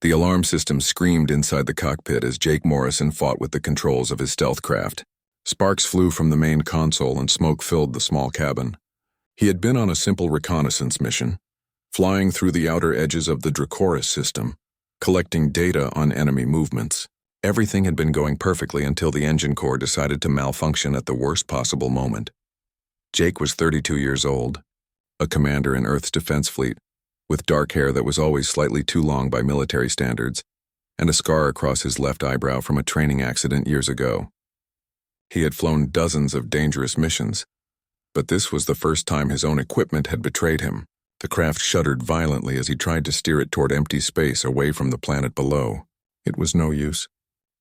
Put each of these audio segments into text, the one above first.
The alarm system screamed inside the cockpit as Jake Morrison fought with the controls of his stealth craft. Sparks flew from the main console and smoke filled the small cabin. He had been on a simple reconnaissance mission, flying through the outer edges of the Dracoris system, collecting data on enemy movements. Everything had been going perfectly until the engine core decided to malfunction at the worst possible moment. Jake was 32 years old, a commander in Earth's defense fleet, with dark hair that was always slightly too long by military standards, and a scar across his left eyebrow from a training accident years ago. He had flown dozens of dangerous missions, but this was the first time his own equipment had betrayed him. The craft shuddered violently as he tried to steer it toward empty space away from the planet below. It was no use.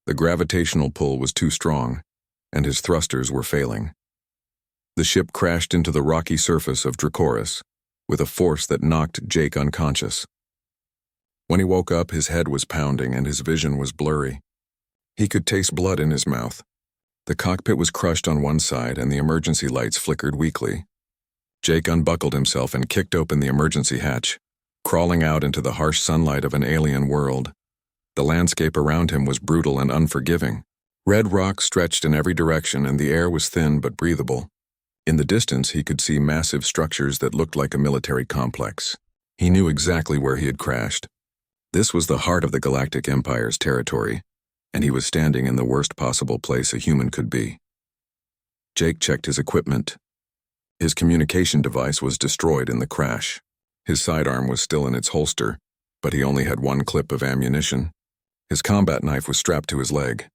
The gravitational pull was too strong, and his thrusters were failing. The ship crashed into the rocky surface of Dracoris, with a force that knocked Jake unconscious. When he woke up, his head was pounding and his vision was blurry. He could taste blood in his mouth. The cockpit was crushed on one side and the emergency lights flickered weakly. Jake unbuckled himself and kicked open the emergency hatch, crawling out into the harsh sunlight of an alien world. The landscape around him was brutal and unforgiving. Red rock stretched in every direction and the air was thin but breathable. In the distance, he could see massive structures that looked like a military complex. He knew exactly where he had crashed. This was the heart of the Galactic Empire's territory, and he was standing in the worst possible place a human could be. Jake checked his equipment. His communication device was destroyed in the crash. His sidearm was still in its holster, but he only had one clip of ammunition. His combat knife was strapped to his leg.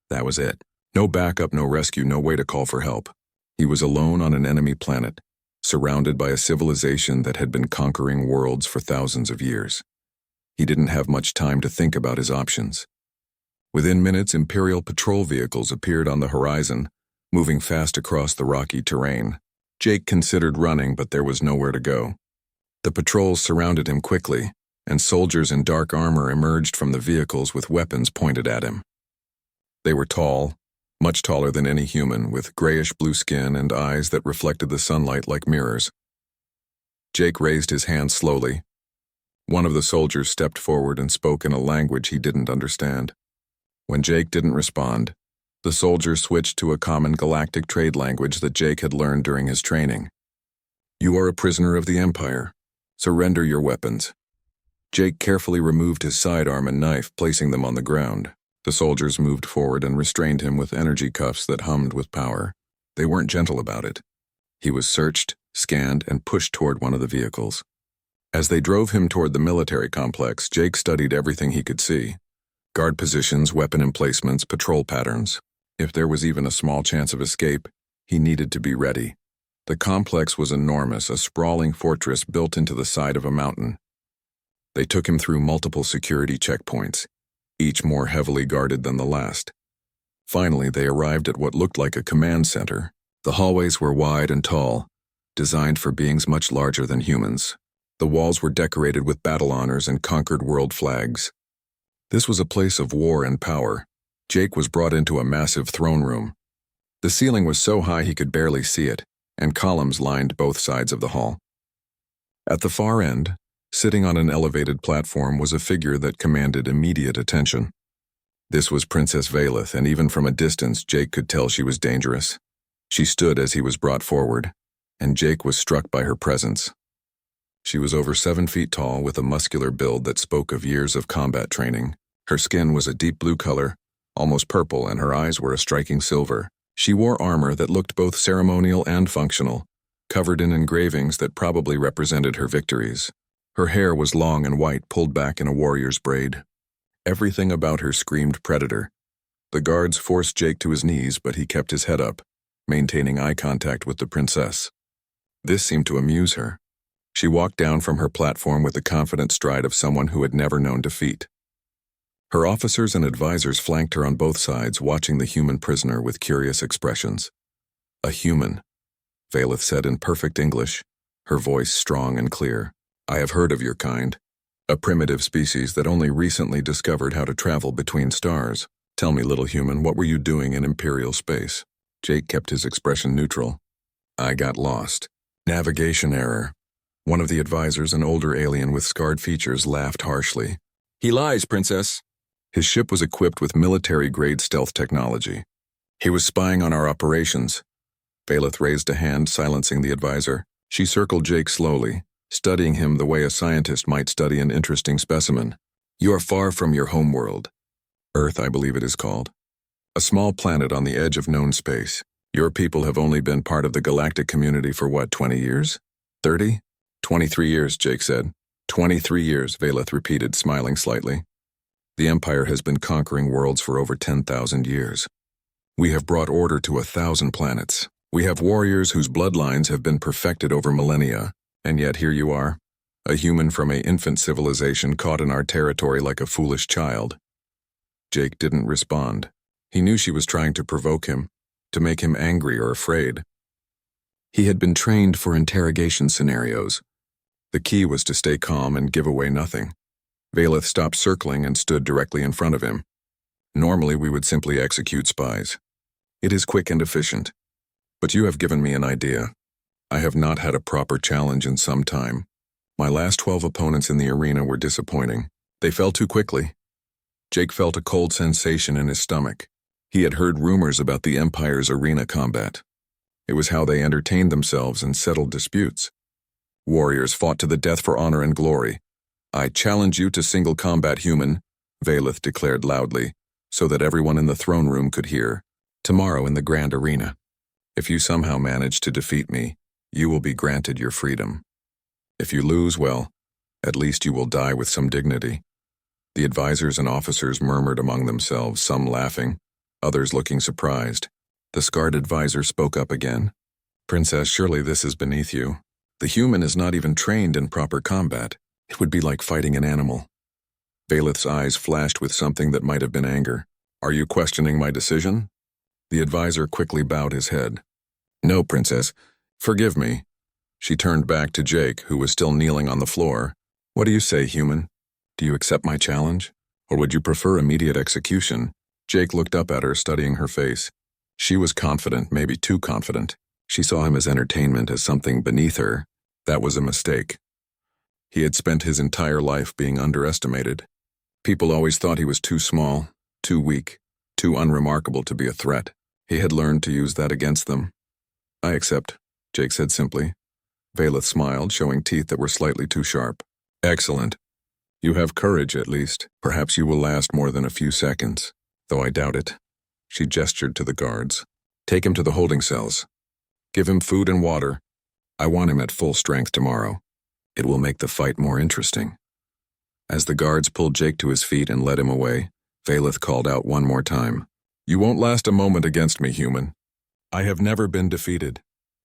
That was it. No backup, no rescue, no way to call for help. He was alone on an enemy planet, surrounded by a civilization that had been conquering worlds for thousands of years. He didn't have much time to think about his options. Within minutes, Imperial patrol vehicles appeared on the horizon, moving fast across the rocky terrain. Jake considered running, but there was nowhere to go. The patrols surrounded him quickly, and soldiers in dark armor emerged from the vehicles with weapons pointed at him. They were tall, much taller than any human, with grayish-blue skin and eyes that reflected the sunlight like mirrors. Jake raised his hand slowly. One of the soldiers stepped forward and spoke in a language he didn't understand. When Jake didn't respond, the soldier switched to a common galactic trade language that Jake had learned during his training. "You are a prisoner of the Empire. Surrender your weapons." Jake carefully removed his sidearm and knife, placing them on the ground. The soldiers moved forward and restrained him with energy cuffs that hummed with power. They weren't gentle about it. He was searched, scanned, and pushed toward one of the vehicles. As they drove him toward the military complex, Jake studied everything he could see. Guard positions, weapon emplacements, patrol patterns. If there was even a small chance of escape, he needed to be ready. The complex was enormous, a sprawling fortress built into the side of a mountain. They took him through multiple security checkpoints, each more heavily guarded than the last. Finally, they arrived at what looked like a command center. The hallways were wide and tall, designed for beings much larger than humans. The walls were decorated with battle honors and conquered world flags. This was a place of war and power. Jake was brought into a massive throne room. The ceiling was so high he could barely see it, and columns lined both sides of the hall. At the far end, sitting on an elevated platform, was a figure that commanded immediate attention. This was Princess Valeth, and even from a distance, Jake could tell she was dangerous. She stood as he was brought forward, and Jake was struck by her presence. She was over 7 feet tall, with a muscular build that spoke of years of combat training. Her skin was a deep blue color, almost purple, and her eyes were a striking silver. She wore armor that looked both ceremonial and functional, covered in engravings that probably represented her victories. Her hair was long and white, pulled back in a warrior's braid. Everything about her screamed predator. The guards forced Jake to his knees, but he kept his head up, maintaining eye contact with the princess. This seemed to amuse her. She walked down from her platform with the confident stride of someone who had never known defeat. Her officers and advisors flanked her on both sides, watching the human prisoner with curious expressions. "A human," Valeth said in perfect English, her voice strong and clear. "I have heard of your kind, a primitive species that only recently discovered how to travel between stars. Tell me, little human, what were you doing in Imperial space?" Jake kept his expression neutral. "I got lost. Navigation error." One of the advisors, an older alien with scarred features, laughed harshly. He lies, Princess. His ship was equipped with military-grade stealth technology. He was spying on our operations. Valeth raised a hand, silencing the advisor. She circled Jake slowly, studying him the way a scientist might study an interesting specimen. You are far from your homeworld. Earth, I believe it is called. A small planet on the edge of known space. Your people have only been part of the galactic community for what, 20 years? 30? 23 years, Jake said. 23 years, Valeth repeated, smiling slightly. The Empire has been conquering worlds for over 10,000 years. We have brought order to 1,000 planets. We have warriors whose bloodlines have been perfected over millennia, and yet here you are, a human from an infant civilization caught in our territory like a foolish child. Jake didn't respond. He knew she was trying to provoke him, to make him angry or afraid. He had been trained for interrogation scenarios. The key was to stay calm and give away nothing. Valeth stopped circling and stood directly in front of him. Normally we would simply execute spies. It is quick and efficient. But you have given me an idea. I have not had a proper challenge in some time. My last 12 opponents in the arena were disappointing. They fell too quickly. Jake felt a cold sensation in his stomach. He had heard rumors about the Empire's arena combat. It was how they entertained themselves and settled disputes. Warriors fought to the death for honor and glory. I challenge you to single combat, human, Valeth declared loudly, so that everyone in the throne room could hear. Tomorrow in the grand arena. If you somehow manage to defeat me, you will be granted your freedom. If you lose, well, at least you will die with some dignity. The advisors and officers murmured among themselves, some laughing, others looking surprised. The scarred advisor spoke up again. Princess, surely this is beneath you. The human is not even trained in proper combat. It would be like fighting an animal. Valeth's eyes flashed with something that might have been anger. Are you questioning my decision? The advisor quickly bowed his head. No, Princess. Forgive me. She turned back to Jake, who was still kneeling on the floor. What do you say, human? Do you accept my challenge? Or would you prefer immediate execution? Jake looked up at her, studying her face. She was confident, maybe too confident. She saw him as entertainment, as something beneath her. That was a mistake. He had spent his entire life being underestimated. People always thought he was too small, too weak, too unremarkable to be a threat. He had learned to use that against them. I accept, Jake said simply. Valeth smiled, showing teeth that were slightly too sharp. Excellent. You have courage, at least. Perhaps you will last more than a few seconds, though I doubt it. She gestured to the guards. Take him to the holding cells. Give him food and water. I want him at full strength tomorrow. It will make the fight more interesting. As the guards pulled Jake to his feet and led him away, Valeth called out one more time. You won't last a moment against me, human. I have never been defeated.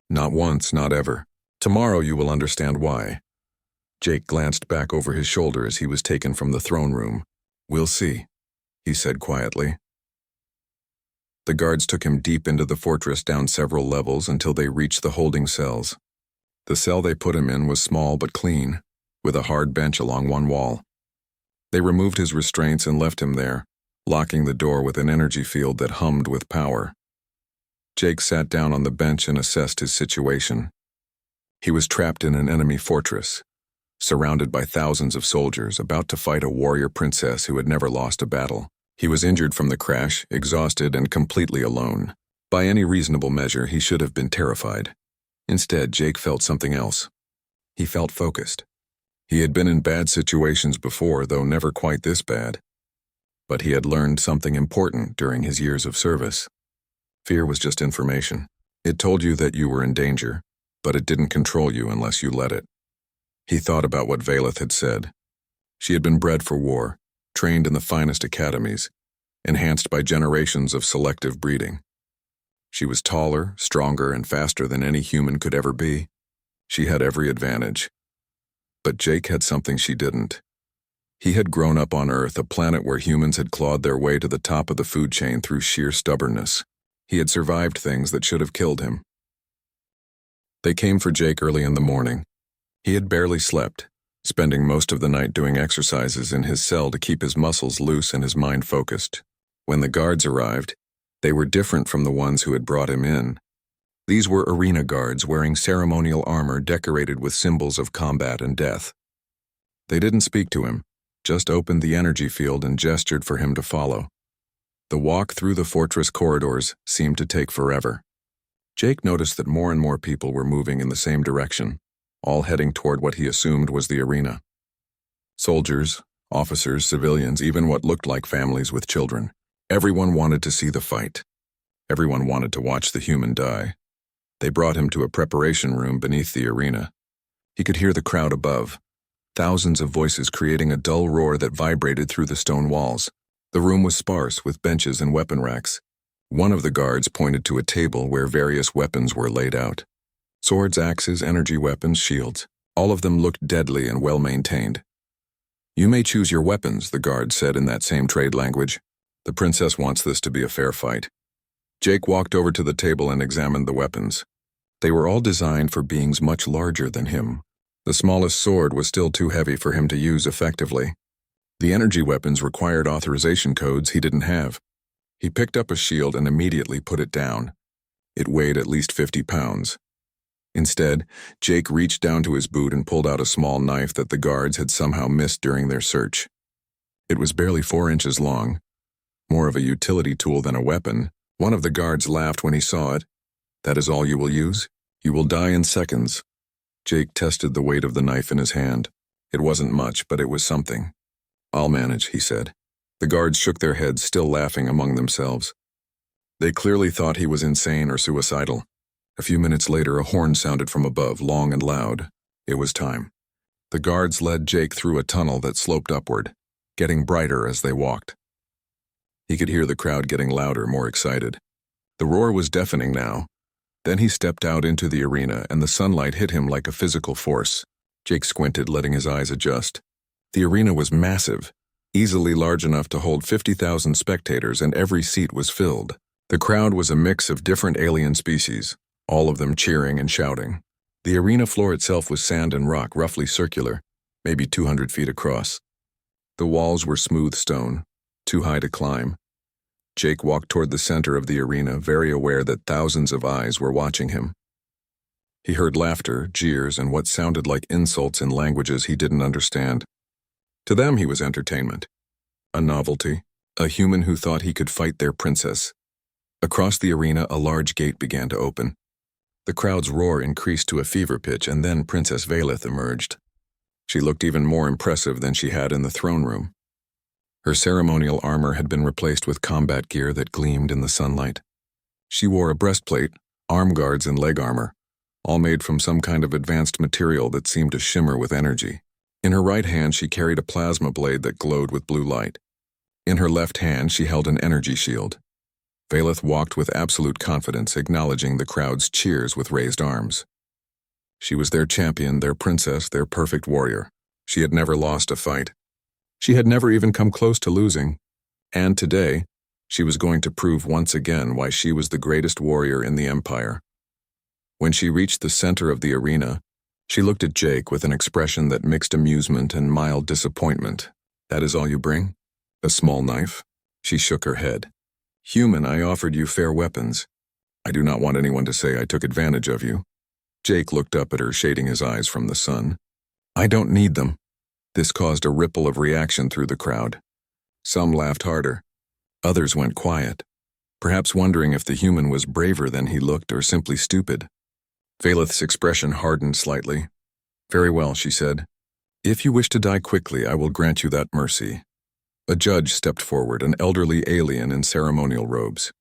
Not once, not ever. Tomorrow you will understand why. Jake glanced back over his shoulder as he was taken from the throne room. We'll see, he said quietly. The guards took him deep into the fortress down several levels until they reached the holding cells. The cell they put him in was small but clean, with a hard bench along one wall. They removed his restraints and left him there, locking the door with an energy field that hummed with power. Jake sat down on the bench and assessed his situation. He was trapped in an enemy fortress, surrounded by thousands of soldiers about to fight a warrior princess who had never lost a battle. He was injured from the crash, exhausted, and completely alone. By any reasonable measure, he should have been terrified. Instead, Jake felt something else. He felt focused. He had been in bad situations before, though never quite this bad. But he had learned something important during his years of service. Fear was just information. It told you that you were in danger, but it didn't control you unless you let it. He thought about what Valeth had said. She had been bred for war, trained in the finest academies, enhanced by generations of selective breeding. She was taller, stronger, and faster than any human could ever be. She had every advantage. But Jake had something she didn't. He had grown up on Earth, a planet where humans had clawed their way to the top of the food chain through sheer stubbornness. He had survived things that should have killed him. They came for Jake early in the morning. He had barely slept, spending most of the night doing exercises in his cell to keep his muscles loose and his mind focused. When the guards arrived, they were different from the ones who had brought him in. These were arena guards wearing ceremonial armor decorated with symbols of combat and death. They didn't speak to him. just opened the energy field and gestured for him to follow. The walk through the fortress corridors seemed to take forever. Jake noticed that more and more people were moving in the same direction, all heading toward what he assumed was the arena. Soldiers, officers, civilians, even what looked like families with children. Everyone wanted to see the fight. Everyone wanted to watch the human die. They brought him to a preparation room beneath the arena. He could hear the crowd above, thousands of voices creating a dull roar that vibrated through the stone walls. The room was sparse with benches and weapon racks. One of the guards pointed to a table where various weapons were laid out. Swords, axes, energy weapons, shields. All of them looked deadly and well-maintained. "You may choose your weapons," the guard said in that same trade language. "The princess wants this to be a fair fight." Jake walked over to the table and examined the weapons. They were all designed for beings much larger than him. The smallest sword was still too heavy for him to use effectively. The energy weapons required authorization codes he didn't have. He picked up a shield and immediately put it down. It weighed at least 50 pounds. Instead, Jake reached down to his boot and pulled out a small knife that the guards had somehow missed during their search. It was barely 4 inches long, more of a utility tool than a weapon. One of the guards laughed when he saw it. "That is all you will use? You will die in seconds." Jake tested the weight of the knife in his hand. It wasn't much, but it was something. "I'll manage," he said. The guards shook their heads, still laughing among themselves. They clearly thought he was insane or suicidal. A few minutes later, a horn sounded from above, long and loud. It was time. The guards led Jake through a tunnel that sloped upward, getting brighter as they walked. He could hear the crowd getting louder, more excited. The roar was deafening now. Then he stepped out into the arena, and the sunlight hit him like a physical force. Jake squinted, letting his eyes adjust. The arena was massive, easily large enough to hold 50,000 spectators, and every seat was filled. The crowd was a mix of different alien species, all of them cheering and shouting. The arena floor itself was sand and rock, roughly circular, maybe 200 feet across. The walls were smooth stone, too high to climb. Jake walked toward the center of the arena, very aware that thousands of eyes were watching him. He heard laughter, jeers, and what sounded like insults in languages he didn't understand. To them, he was entertainment, a novelty, a human who thought he could fight their princess. Across the arena, a large gate began to open. The crowd's roar increased to a fever pitch, and then Princess Valeth emerged. She looked even more impressive than she had in the throne room. Her ceremonial armor had been replaced with combat gear that gleamed in the sunlight. She wore a breastplate, arm guards, and leg armor, all made from some kind of advanced material that seemed to shimmer with energy. In her right hand, she carried a plasma blade that glowed with blue light. In her left hand, she held an energy shield. Valeth walked with absolute confidence, acknowledging the crowd's cheers with raised arms. She was their champion, their princess, their perfect warrior. She had never lost a fight. She had never even come close to losing. And today, she was going to prove once again why she was the greatest warrior in the Empire. When she reached the center of the arena, she looked at Jake with an expression that mixed amusement and mild disappointment. "That is all you bring? A small knife?" She shook her head. "Human, I offered you fair weapons. I do not want anyone to say I took advantage of you." Jake looked up at her, shading his eyes from the sun. "I don't need them." This caused a ripple of reaction through the crowd. Some laughed harder. Others went quiet, perhaps wondering if the human was braver than he looked or simply stupid. Valeth's expression hardened slightly. "Very well," she said. "If you wish to die quickly, I will grant you that mercy." A judge stepped forward, an elderly alien in ceremonial robes.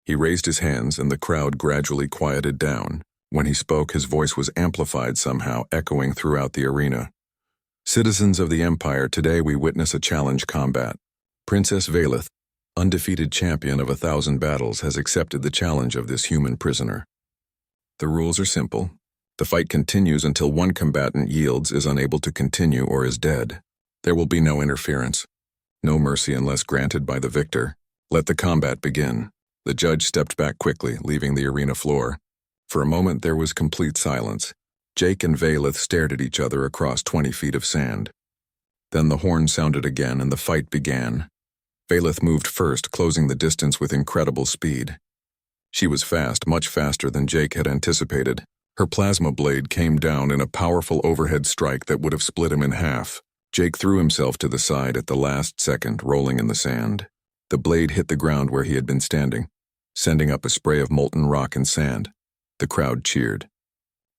He raised his hands, and the crowd gradually quieted down. When he spoke, his voice was amplified somehow, echoing throughout the arena. "Citizens of the Empire, today we witness a challenge combat. Princess Valeth, undefeated champion of 1,000 battles, has accepted the challenge of this human prisoner. The rules are simple. The fight continues until one combatant yields, is unable to continue, or is dead. There will be no interference. No mercy unless granted by the victor. Let the combat begin." The judge stepped back quickly, leaving the arena floor. For a moment there was complete silence. Jake and Valeth stared at each other across 20 feet of sand. Then the horn sounded again and the fight began. Valeth moved first, closing the distance with incredible speed. She was fast, much faster than Jake had anticipated. Her plasma blade came down in a powerful overhead strike that would have split him in half. Jake threw himself to the side at the last second, rolling in the sand. The blade hit the ground where he had been standing, sending up a spray of molten rock and sand. The crowd cheered.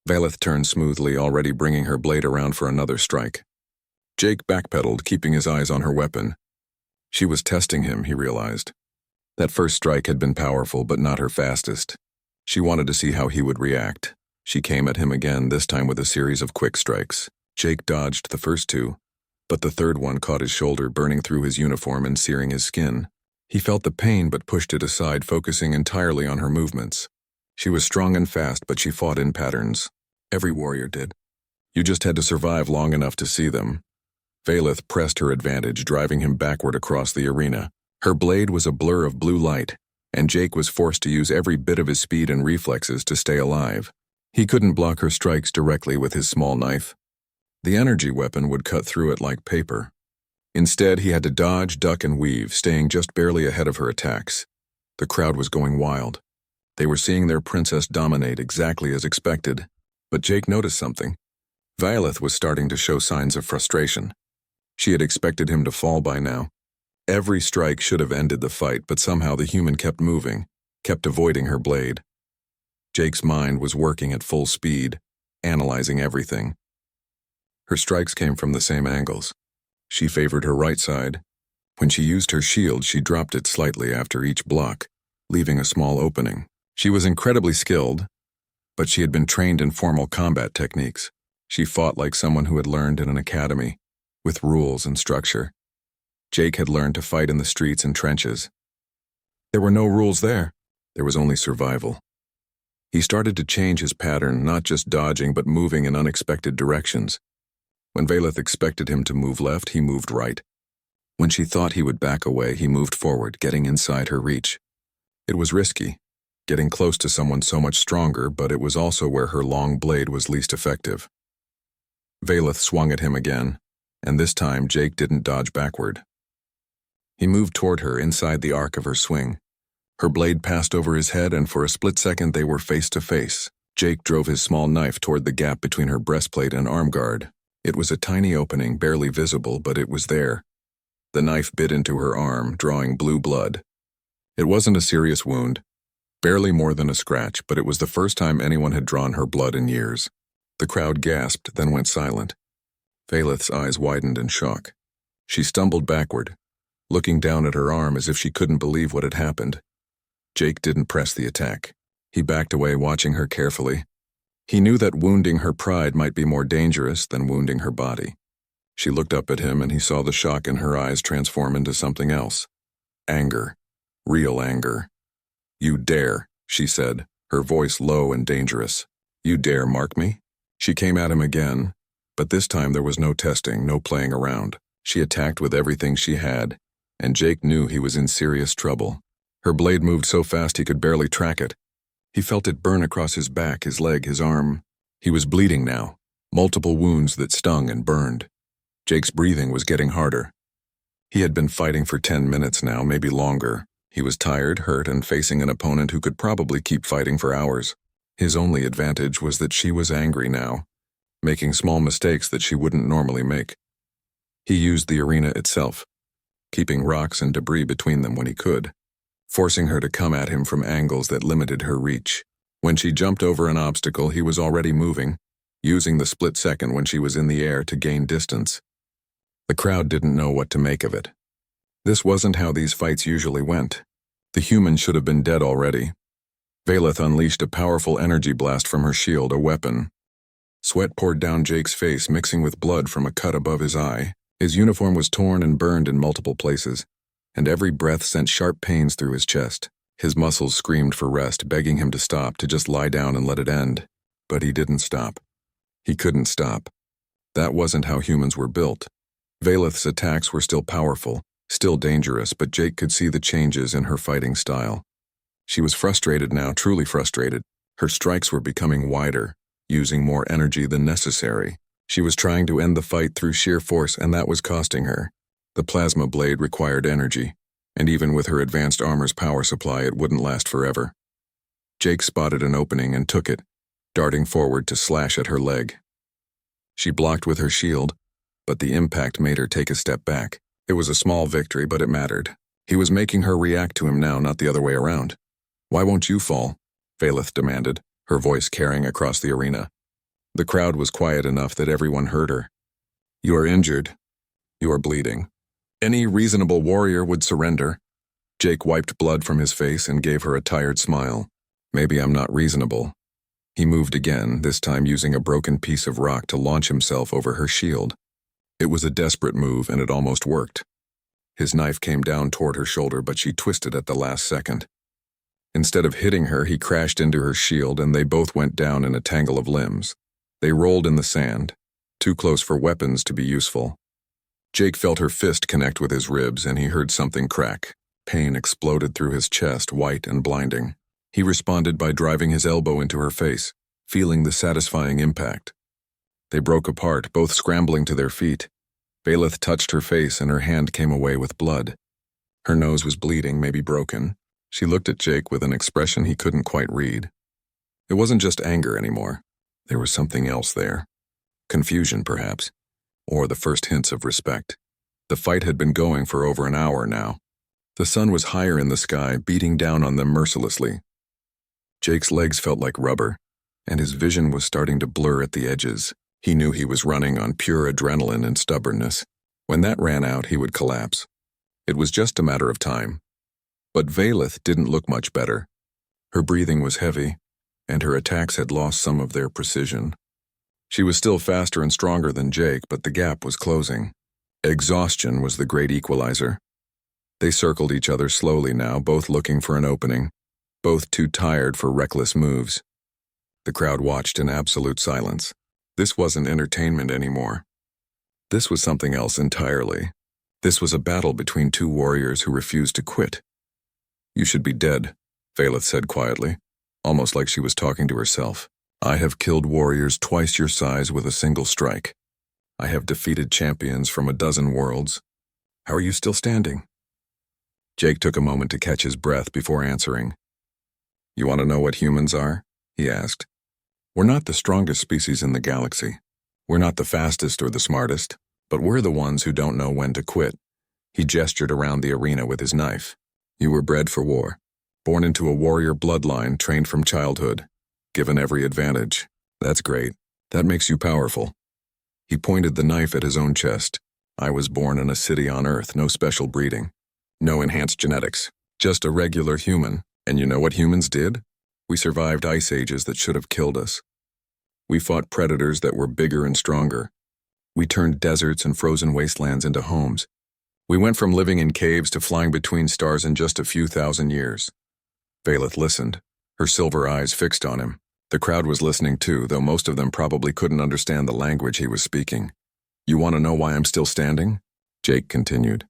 Valeth turned smoothly, already bringing her blade around for another strike. Jake backpedaled, keeping his eyes on her weapon. She was testing him, he realized. That first strike had been powerful, but not her fastest. She wanted to see how he would react. She came at him again, this time with a series of quick strikes. Jake dodged the first two, but the third one caught his shoulder, burning through his uniform and searing his skin. He felt the pain but pushed it aside, focusing entirely on her movements. She was strong and fast, but she fought in patterns. Every warrior did. You just had to survive long enough to see them. Valeth pressed her advantage, driving him backward across the arena. Her blade was a blur of blue light, and Jake was forced to use every bit of his speed and reflexes to stay alive. He couldn't block her strikes directly with his small knife. The energy weapon would cut through it like paper. Instead, he had to dodge, duck, and weave, staying just barely ahead of her attacks. The crowd was going wild. They were seeing their princess dominate exactly as expected. But Jake noticed something. Valeth was starting to show signs of frustration. She had expected him to fall by now. Every strike should have ended the fight, but somehow the human kept moving, kept avoiding her blade. Jake's mind was working at full speed, analyzing everything. Her strikes came from the same angles. She favored her right side. When she used her shield, she dropped it slightly after each block, leaving a small opening. She was incredibly skilled, but she had been trained in formal combat techniques. She fought like someone who had learned in an academy, with rules and structure. Jake had learned to fight in the streets and trenches. There were no rules there. There was only survival. He started to change his pattern, not just dodging, but moving in unexpected directions. When Valeth expected him to move left, he moved right. When she thought he would back away, he moved forward, getting inside her reach. It was risky, getting close to someone so much stronger, but it was also where her long blade was least effective. Valeth swung at him again, and this time Jake didn't dodge backward. He moved toward her inside the arc of her swing. Her blade passed over his head, and for a split second they were face to face. Jake drove his small knife toward the gap between her breastplate and arm guard. It was a tiny opening, barely visible, but it was there. The knife bit into her arm, drawing blue blood. It wasn't a serious wound, barely more than a scratch, but it was the first time anyone had drawn her blood in years. The crowd gasped, then went silent. Valeth's eyes widened in shock. She stumbled backward, looking down at her arm as if she couldn't believe what had happened. Jake didn't press the attack. He backed away, watching her carefully. He knew that wounding her pride might be more dangerous than wounding her body. She looked up at him, and he saw the shock in her eyes transform into something else. Anger. Real anger. "You dare," she said, her voice low and dangerous. "You dare mark me?" She came at him again, but this time there was no testing, no playing around. She attacked with everything she had, and Jake knew he was in serious trouble. Her blade moved so fast he could barely track it. He felt it burn across his back, his leg, his arm. He was bleeding now, multiple wounds that stung and burned. Jake's breathing was getting harder. He had been fighting for 10 minutes now, maybe longer. He was tired, hurt, and facing an opponent who could probably keep fighting for hours. His only advantage was that she was angry now, making small mistakes that she wouldn't normally make. He used the arena itself, keeping rocks and debris between them when he could, forcing her to come at him from angles that limited her reach. When she jumped over an obstacle, he was already moving, using the split second when she was in the air to gain distance. The crowd didn't know what to make of it. This wasn't how these fights usually went. The human should have been dead already. Valeth unleashed a powerful energy blast from her shield, a weapon. Sweat poured down Jake's face, mixing with blood from a cut above his eye. His uniform was torn and burned in multiple places, and every breath sent sharp pains through his chest. His muscles screamed for rest, begging him to stop, to just lie down and let it end. But he didn't stop. He couldn't stop. That wasn't how humans were built. Valeth's attacks were still powerful, still dangerous, but Jake could see the changes in her fighting style. She was frustrated now, truly frustrated. Her strikes were becoming wider, using more energy than necessary. She was trying to end the fight through sheer force, and that was costing her. The plasma blade required energy, and even with her advanced armor's power supply, it wouldn't last forever. Jake spotted an opening and took it, darting forward to slash at her leg. She blocked with her shield, but the impact made her take a step back. It was a small victory, but it mattered. He was making her react to him now, not the other way around. "Why won't you fall?" Valeth demanded, her voice carrying across the arena. The crowd was quiet enough that everyone heard her. "You are injured. You are bleeding. Any reasonable warrior would surrender." Jake wiped blood from his face and gave her a tired smile. "Maybe I'm not reasonable." He moved again, this time using a broken piece of rock to launch himself over her shield. It was a desperate move, and it almost worked. His knife came down toward her shoulder, but she twisted at the last second. Instead of hitting her, he crashed into her shield, and they both went down in a tangle of limbs. They rolled in the sand, too close for weapons to be useful. Jake felt her fist connect with his ribs, and he heard something crack. Pain exploded through his chest, white and blinding. He responded by driving his elbow into her face, feeling the satisfying impact. They broke apart, both scrambling to their feet. Valeth touched her face, and her hand came away with blood. Her nose was bleeding, maybe broken. She looked at Jake with an expression he couldn't quite read. It wasn't just anger anymore. There was something else there. Confusion, perhaps, or the first hints of respect. The fight had been going for over an hour now. The sun was higher in the sky, beating down on them mercilessly. Jake's legs felt like rubber, and his vision was starting to blur at the edges. He knew he was running on pure adrenaline and stubbornness. When that ran out, he would collapse. It was just a matter of time. But Valeth didn't look much better. Her breathing was heavy, and her attacks had lost some of their precision. She was still faster and stronger than Jake, but the gap was closing. Exhaustion was the great equalizer. They circled each other slowly now, both looking for an opening, both too tired for reckless moves. The crowd watched in absolute silence. This wasn't entertainment anymore. This was something else entirely. This was a battle between two warriors who refused to quit. "You should be dead," Valeth said quietly, almost like she was talking to herself. "I have killed warriors twice your size with a single strike. I have defeated champions from a dozen worlds. How are you still standing?" Jake took a moment to catch his breath before answering. "You want to know what humans are?" he asked. "We're not the strongest species in the galaxy. We're not the fastest or the smartest, but we're the ones who don't know when to quit." He gestured around the arena with his knife. "You were bred for war, born into a warrior bloodline, trained from childhood, given every advantage. That's great. That makes you powerful." He pointed the knife at his own chest. "I was born in a city on Earth, no special breeding. No enhanced genetics, just a regular human. And you know what humans did? We survived ice ages that should have killed us. We fought predators that were bigger and stronger. We turned deserts and frozen wastelands into homes. We went from living in caves to flying between stars in just a few thousand years." Valeth listened, her silver eyes fixed on him. The crowd was listening too, though most of them probably couldn't understand the language he was speaking. "You want to know why I'm still standing?" Jake continued.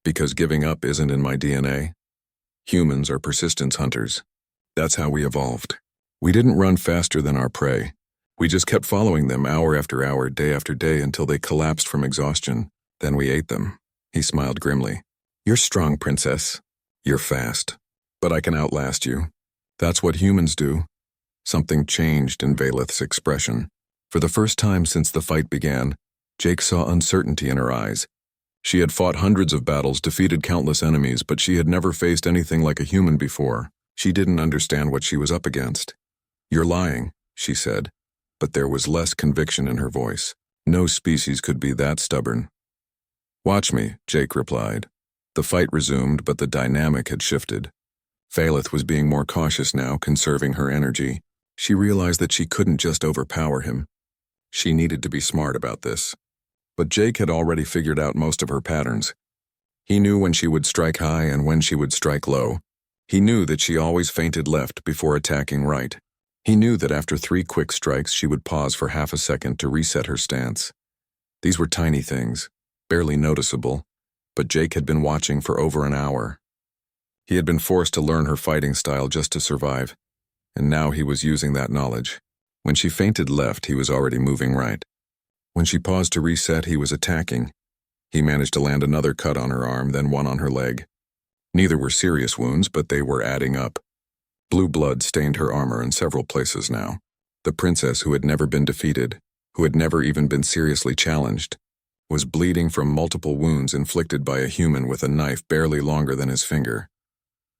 "Because giving up isn't in my DNA. Humans are persistence hunters. That's how we evolved. We didn't run faster than our prey. We just kept following them hour after hour, day after day, until they collapsed from exhaustion. Then we ate them." He smiled grimly. "You're strong, princess. You're fast. But I can outlast you. That's what humans do." Something changed in Valeth's expression. For the first time since the fight began, Jake saw uncertainty in her eyes. She had fought hundreds of battles, defeated countless enemies, but she had never faced anything like a human before. She didn't understand what she was up against. "You're lying," she said, but there was less conviction in her voice. No species could be that stubborn. "Watch me," Jake replied. The fight resumed, but the dynamic had shifted. Valeth was being more cautious now, conserving her energy. She realized that she couldn't just overpower him. She needed to be smart about this. But Jake had already figured out most of her patterns. He knew when she would strike high and when she would strike low. He knew that she always feinted left before attacking right. He knew that after 3 quick strikes she would pause for half a second to reset her stance. These were tiny things, barely noticeable, but Jake had been watching for over an hour. He had been forced to learn her fighting style just to survive, and now he was using that knowledge. When she feinted left, he was already moving right. When she paused to reset, he was attacking. He managed to land another cut on her arm, then one on her leg. Neither were serious wounds, but they were adding up. Blue blood stained her armor in several places now. The princess who had never been defeated, who had never even been seriously challenged, was bleeding from multiple wounds inflicted by a human with a knife barely longer than his finger.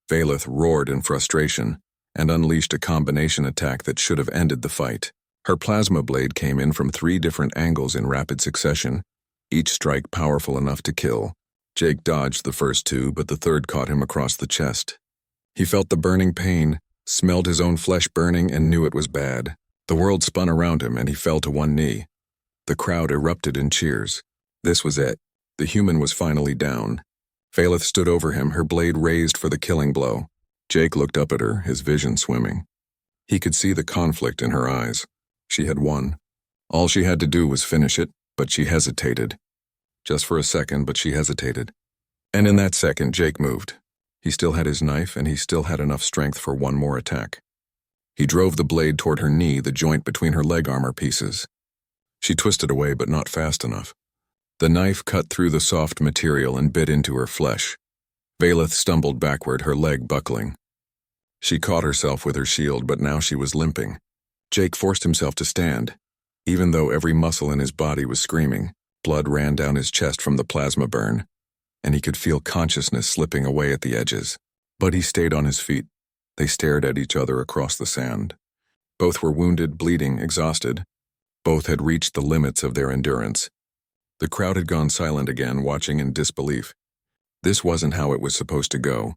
Valeth roared in frustration and unleashed a combination attack that should have ended the fight. Her plasma blade came in from 3 different angles in rapid succession, each strike powerful enough to kill. Jake dodged the first 2, but the third caught him across the chest. He felt the burning pain, smelled his own flesh burning, and knew it was bad. The world spun around him and he fell to one knee. The crowd erupted in cheers. This was it. The human was finally down. Valeth stood over him, her blade raised for the killing blow. Jake looked up at her, his vision swimming. He could see the conflict in her eyes. She had won. All she had to do was finish it, but she hesitated. Just for a second, but she hesitated. And in that second, Jake moved. He still had his knife, and he still had enough strength for one more attack. He drove the blade toward her knee, the joint between her leg armor pieces. She twisted away, but not fast enough. The knife cut through the soft material and bit into her flesh. Valeth stumbled backward, her leg buckling. She caught herself with her shield, but now she was limping. Jake forced himself to stand. Even though every muscle in his body was screaming, blood ran down his chest from the plasma burn, and he could feel consciousness slipping away at the edges. But he stayed on his feet. They stared at each other across the sand. Both were wounded, bleeding, exhausted. Both had reached the limits of their endurance. The crowd had gone silent again, watching in disbelief. This wasn't how it was supposed to go.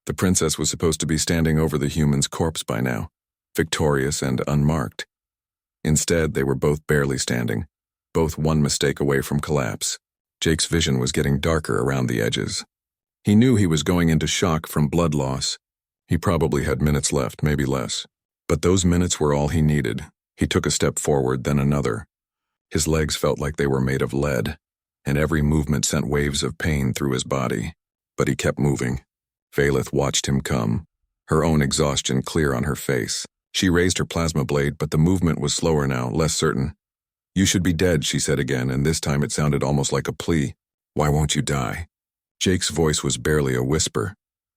The princess was supposed to be standing over the human's corpse by now, victorious and unmarked. Instead, they were both barely standing, both one mistake away from collapse. Jake's vision was getting darker around the edges. He knew he was going into shock from blood loss. He probably had minutes left, maybe less. But those minutes were all he needed. He took a step forward, then another. His legs felt like they were made of lead, and every movement sent waves of pain through his body. But he kept moving. Valeth watched him come, her own exhaustion clear on her face. She raised her plasma blade, but the movement was slower now, less certain. "You should be dead," she said again, and this time it sounded almost like a plea. "Why won't you die?" Jake's voice was barely a whisper,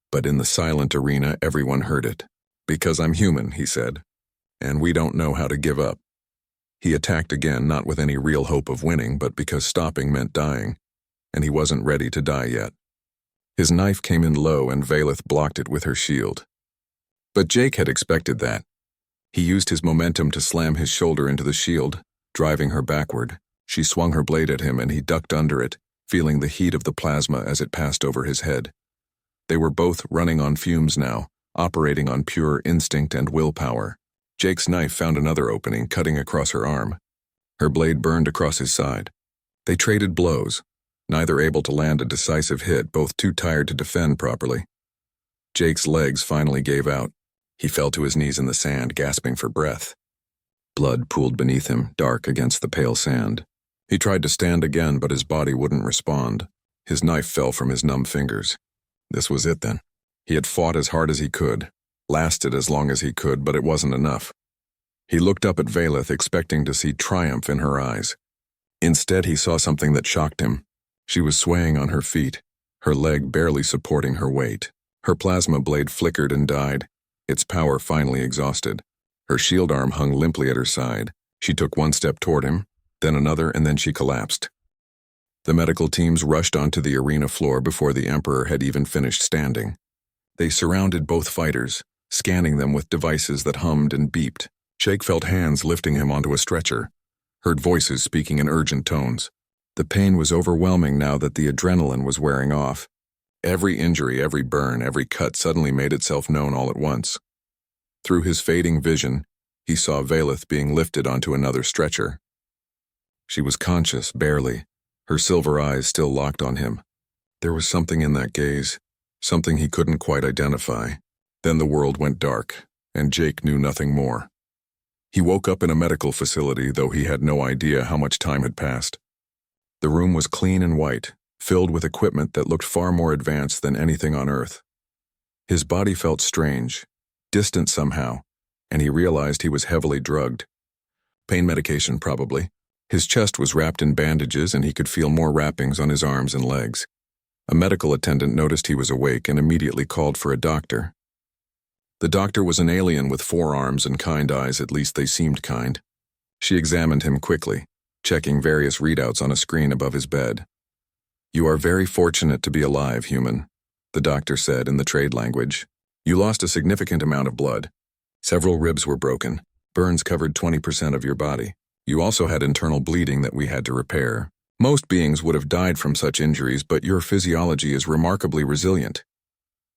but in the silent arena everyone heard it. "Because I'm human," he said, "and we don't know how to give up." He attacked again, not with any real hope of winning, but because stopping meant dying, and he wasn't ready to die yet. His knife came in low and Valeth blocked it with her shield. But Jake had expected that. He used his momentum to slam his shoulder into the shield, driving her backward. She swung her blade at him and he ducked under it, feeling the heat of the plasma as it passed over his head. They were both running on fumes now, operating on pure instinct and willpower. Jake's knife found another opening, cutting across her arm. Her blade burned across his side. They traded blows, neither able to land a decisive hit, both too tired to defend properly. Jake's legs finally gave out. He fell to his knees in the sand, gasping for breath. Blood pooled beneath him, dark against the pale sand. He tried to stand again, but his body wouldn't respond. His knife fell from his numb fingers. This was it then. He had fought as hard as he could, lasted as long as he could, but it wasn't enough. He looked up at Valeth, expecting to see triumph in her eyes. Instead, he saw something that shocked him. She was swaying on her feet, her leg barely supporting her weight. Her plasma blade flickered and died, its power finally exhausted. Her shield arm hung limply at her side. She took one step toward him, then another, and then she collapsed. The medical teams rushed onto the arena floor before the Emperor had even finished standing. They surrounded both fighters, scanning them with devices that hummed and beeped. Jake felt hands lifting him onto a stretcher, heard voices speaking in urgent tones. The pain was overwhelming now that the adrenaline was wearing off. Every injury, every burn, every cut suddenly made itself known all at once. Through his fading vision, he saw Valeth being lifted onto another stretcher. She was conscious, barely, her silver eyes still locked on him. There was something in that gaze, something he couldn't quite identify. Then the world went dark, and Jake knew nothing more. He woke up in a medical facility, though he had no idea how much time had passed. The room was clean and white, filled with equipment that looked far more advanced than anything on Earth. His body felt strange, distant somehow, and he realized he was heavily drugged. Pain medication, probably. His chest was wrapped in bandages and he could feel more wrappings on his arms and legs. A medical attendant noticed he was awake and immediately called for a doctor. The doctor was an alien with 4 arms and kind eyes, at least they seemed kind. She examined him quickly, checking various readouts on a screen above his bed. "You are very fortunate to be alive, human," the doctor said in the trade language. "You lost a significant amount of blood. Several ribs were broken. Burns covered 20% of your body. You also had internal bleeding that we had to repair. Most beings would have died from such injuries, but your physiology is remarkably resilient."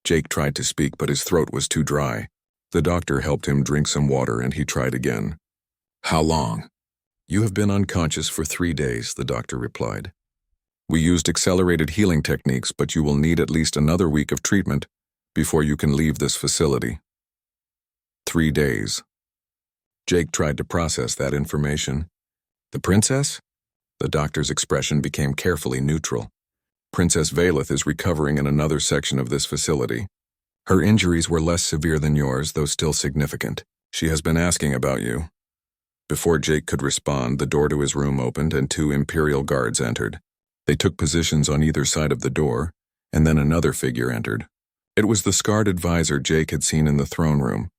Jake tried to speak, but his throat was too dry. The doctor helped him drink some water, and he tried again. "How long?" "You have been unconscious for 3 days," the doctor replied. "We used accelerated healing techniques, but you will need at least another week of treatment before you can leave this facility." 3 days. Jake tried to process that information. "The princess?" The doctor's expression became carefully neutral. "Princess Valeth is recovering in another section of this facility. Her injuries were less severe than yours, though still significant. She has been asking about you." Before Jake could respond, the door to his room opened and 2 Imperial guards entered. They took positions on either side of the door, and then another figure entered. It was the scarred advisor Jake had seen in the throne room,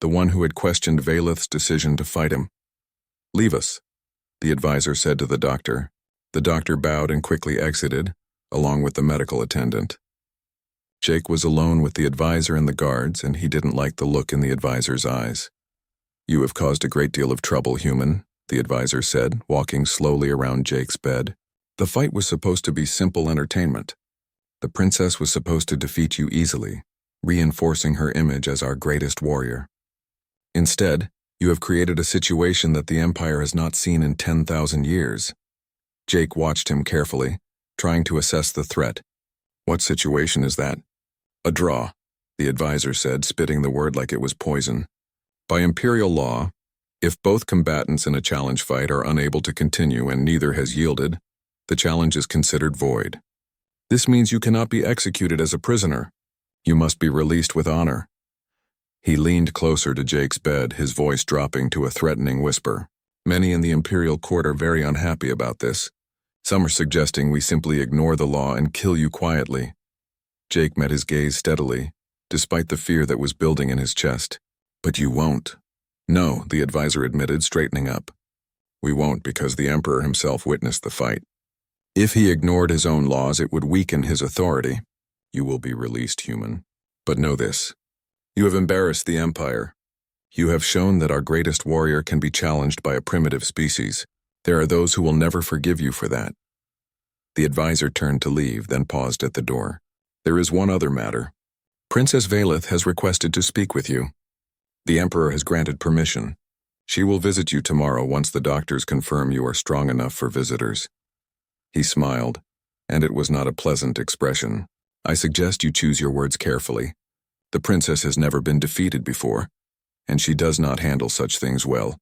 the one who had questioned Valeth's decision to fight him. "Leave us," the advisor said to the doctor. The doctor bowed and quickly exited, along with the medical attendant. Jake was alone with the advisor and the guards, and he didn't like the look in the advisor's eyes. "You have caused a great deal of trouble, human," the advisor said, walking slowly around Jake's bed. "The fight was supposed to be simple entertainment. The princess was supposed to defeat you easily, reinforcing her image as our greatest warrior. Instead, you have created a situation that the Empire has not seen in 10,000 years." Jake watched him carefully, trying to assess the threat. "What situation is that?" "A draw," the advisor said, spitting the word like it was poison. "By Imperial law, if both combatants in a challenge fight are unable to continue and neither has yielded, the challenge is considered void. This means you cannot be executed as a prisoner. You must be released with honor." He leaned closer to Jake's bed, his voice dropping to a threatening whisper. "Many in the Imperial court are very unhappy about this. Some are suggesting we simply ignore the law and kill you quietly." Jake met his gaze steadily, despite the fear that was building in his chest. "But you won't." "No," the advisor admitted, straightening up. "We won't because the Emperor himself witnessed the fight. If he ignored his own laws, it would weaken his authority. You will be released, human. But know this. You have embarrassed the Empire. You have shown that our greatest warrior can be challenged by a primitive species. There are those who will never forgive you for that." The advisor turned to leave, then paused at the door. "There is one other matter. Princess Valeth has requested to speak with you. The Emperor has granted permission. She will visit you tomorrow once the doctors confirm you are strong enough for visitors." He smiled, and it was not a pleasant expression. "I suggest you choose your words carefully. The princess has never been defeated before, and she does not handle such things well."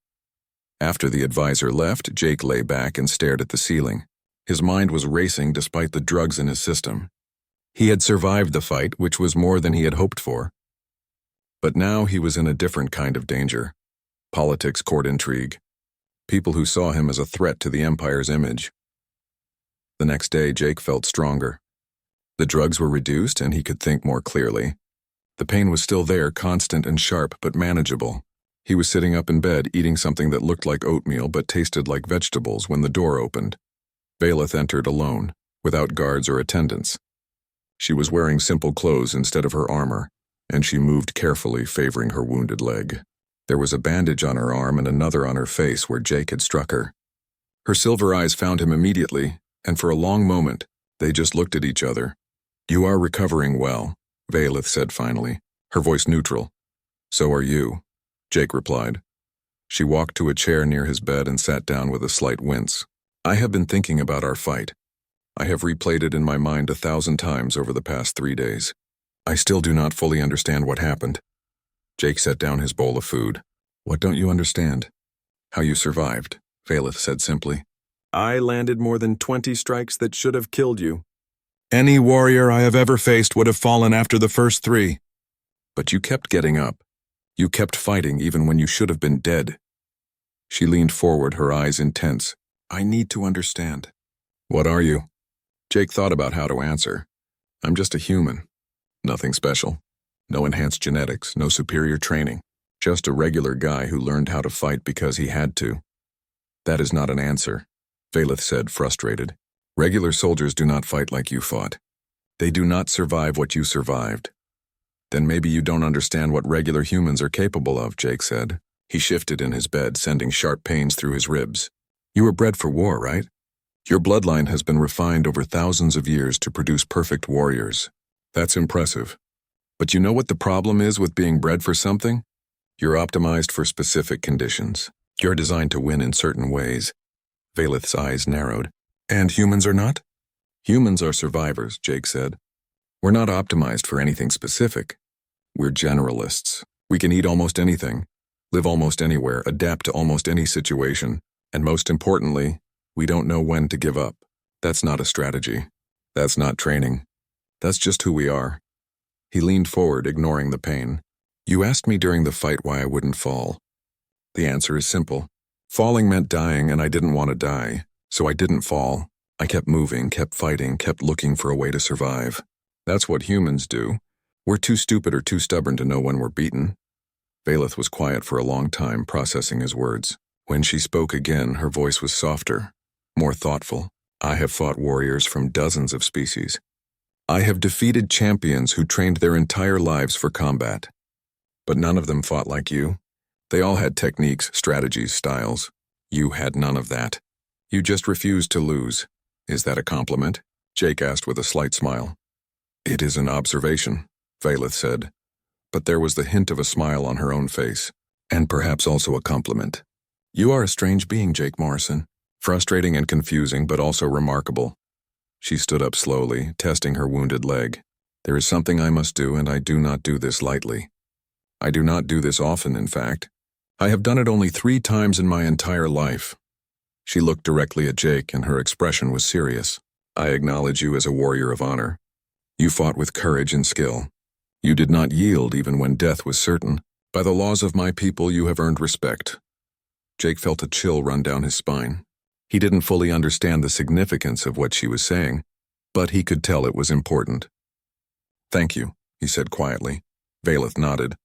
After the advisor left, Jake lay back and stared at the ceiling. His mind was racing despite the drugs in his system. He had survived the fight, which was more than he had hoped for. But now he was in a different kind of danger. Politics, court intrigue. People who saw him as a threat to the Empire's image. The next day, Jake felt stronger. The drugs were reduced and he could think more clearly. The pain was still there, constant and sharp, but manageable. He was sitting up in bed, eating something that looked like oatmeal but tasted like vegetables when the door opened. Valeth entered alone, without guards or attendants. She was wearing simple clothes instead of her armor, and she moved carefully, favoring her wounded leg. There was a bandage on her arm and another on her face where Jake had struck her. Her silver eyes found him immediately, and for a long moment, they just looked at each other. "You are recovering well," Valeth said finally, her voice neutral. "So are you," Jake replied. She walked to a chair near his bed and sat down with a slight wince. "I have been thinking about our fight. I have replayed it in my mind 1,000 times over the past 3 days. I still do not fully understand what happened." Jake set down his bowl of food. "What don't you understand?" "How you survived," Valeth said simply. "I landed more than 20 strikes that should have killed you. Any warrior I have ever faced would have fallen after the first 3. But you kept getting up. You kept fighting even when you should have been dead." She leaned forward, her eyes intense. "I need to understand." "What are you?" Jake thought about how to answer. "I'm just a human. Nothing special. No enhanced genetics, no superior training. Just a regular guy who learned how to fight because he had to." "That is not an answer." Valeth said, frustrated. Regular soldiers do not fight like you fought. They do not survive what you survived. Then maybe you don't understand what regular humans are capable of, Jake said. He shifted in his bed, sending sharp pains through his ribs. You were bred for war, right? Your bloodline has been refined over thousands of years to produce perfect warriors. That's impressive. But you know what the problem is with being bred for something? You're optimized for specific conditions. You're designed to win in certain ways. Valeth's eyes narrowed. And humans are not? Humans are survivors, Jake said. We're not optimized for anything specific. We're generalists. We can eat almost anything, live almost anywhere, adapt to almost any situation, and most importantly, we don't know when to give up. That's not a strategy. That's not training. That's just who we are. He leaned forward, ignoring the pain. You asked me during the fight why I wouldn't fall. The answer is simple. Falling meant dying, and I didn't want to die, so I didn't fall. I kept moving, kept fighting, kept looking for a way to survive. That's what humans do. We're too stupid or too stubborn to know when we're beaten. Valeth was quiet for a long time, processing his words. When she spoke again, her voice was softer, more thoughtful. I have fought warriors from dozens of species. I have defeated champions who trained their entire lives for combat. But none of them fought like you. They all had techniques, strategies, styles. You had none of that. You just refused to lose. Is that a compliment? Jake asked with a slight smile. It is an observation, Valeth said. But there was the hint of a smile on her own face, and perhaps also a compliment. You are a strange being, Jake Morrison. Frustrating and confusing, but also remarkable. She stood up slowly, testing her wounded leg. There is something I must do, and I do not do this lightly. I do not do this often, in fact. I have done it only 3 times in my entire life. She looked directly at Jake, and her expression was serious. I acknowledge you as a warrior of honor. You fought with courage and skill. You did not yield even when death was certain. By the laws of my people, you have earned respect. Jake felt a chill run down his spine. He didn't fully understand the significance of what she was saying, but he could tell it was important. Thank you, he said quietly. Valeth nodded.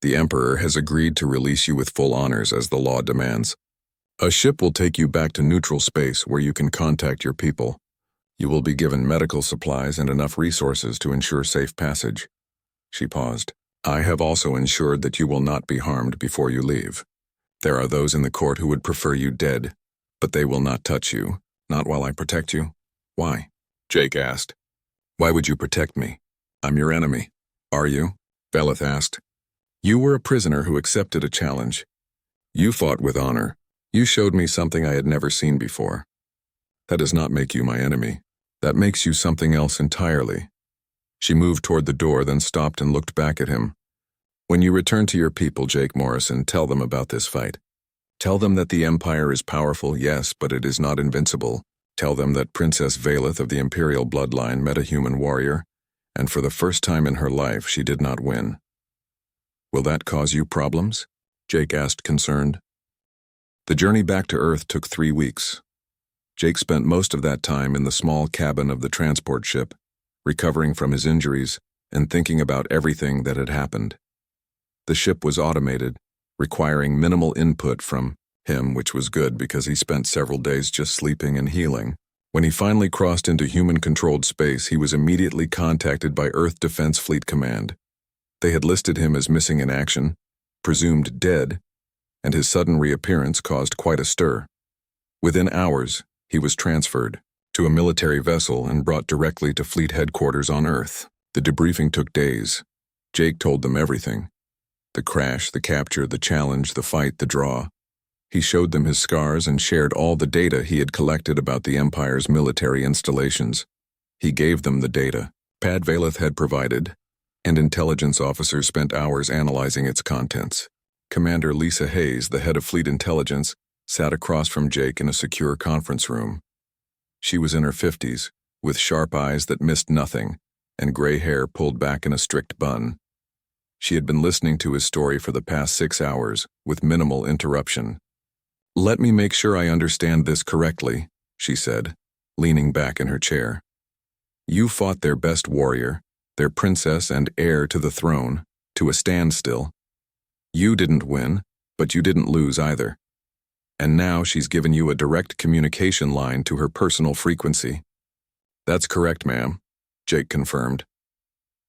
The Emperor has agreed to release you with full honors as the law demands. A ship will take you back to neutral space where you can contact your people. You will be given medical supplies and enough resources to ensure safe passage. She paused. I have also ensured that you will not be harmed before you leave. There are those in the court who would prefer you dead, but they will not touch you, not while I protect you. Why? Jake asked. Why would you protect me? I'm your enemy. Are you? Valeth asked. You were a prisoner who accepted a challenge. You fought with honor. You showed me something I had never seen before. That does not make you my enemy. That makes you something else entirely. She moved toward the door, then stopped and looked back at him. When you return to your people, Jake Morrison, tell them about this fight. Tell them that the Empire is powerful, yes, but it is not invincible. Tell them that Princess Valeth of the Imperial bloodline met a human warrior, and for the first time in her life, she did not win. Will that cause you problems? Jake asked, concerned. The journey back to Earth took 3 weeks. Jake spent most of that time in the small cabin of the transport ship, recovering from his injuries and thinking about everything that had happened. The ship was automated, requiring minimal input from him, which was good because he spent several days just sleeping and healing. When he finally crossed into human-controlled space, he was immediately contacted by Earth Defense Fleet Command. They had listed him as missing in action, presumed dead, and his sudden reappearance caused quite a stir. Within hours, he was transferred to a military vessel and brought directly to fleet headquarters on Earth. The debriefing took days. Jake told them everything. The crash, the capture, the challenge, the fight, the draw. He showed them his scars and shared all the data he had collected about the Empire's military installations. He gave them the data Pad Valeth had provided, and intelligence officers spent hours analyzing its contents. Commander Lisa Hayes, the head of Fleet Intelligence, sat across from Jake in a secure conference room. She was in her 50s, with sharp eyes that missed nothing, and gray hair pulled back in a strict bun. She had been listening to his story for the past 6 hours, with minimal interruption. Let me make sure I understand this correctly, she said, leaning back in her chair. You fought their best warrior, their princess and heir to the throne, to a standstill. You didn't win, but you didn't lose either. And now she's given you a direct communication line to her personal frequency. That's correct, ma'am, Jake confirmed.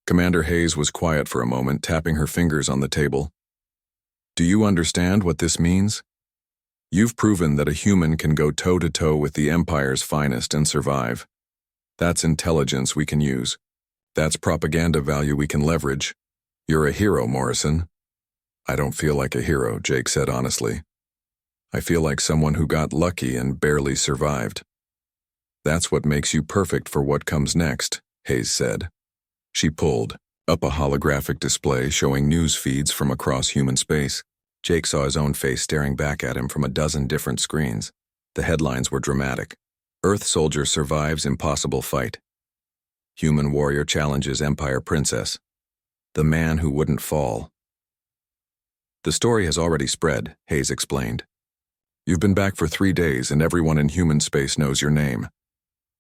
Commander Hayes was quiet for a moment, tapping her fingers on the table. Do you understand what this means? You've proven that a human can go toe-to-toe with the Empire's finest and survive. That's intelligence we can use. That's propaganda value we can leverage. You're a hero, Morrison. I don't feel like a hero, Jake said honestly. I feel like someone who got lucky and barely survived. That's what makes you perfect for what comes next, Hayes said. She pulled up a holographic display showing news feeds from across human space. Jake saw his own face staring back at him from a dozen different screens. The headlines were dramatic. Earth soldier survives impossible fight. Human warrior challenges Empire princess. The man who wouldn't fall. The story has already spread, Hayes explained. You've been back for 3 days and everyone in human space knows your name.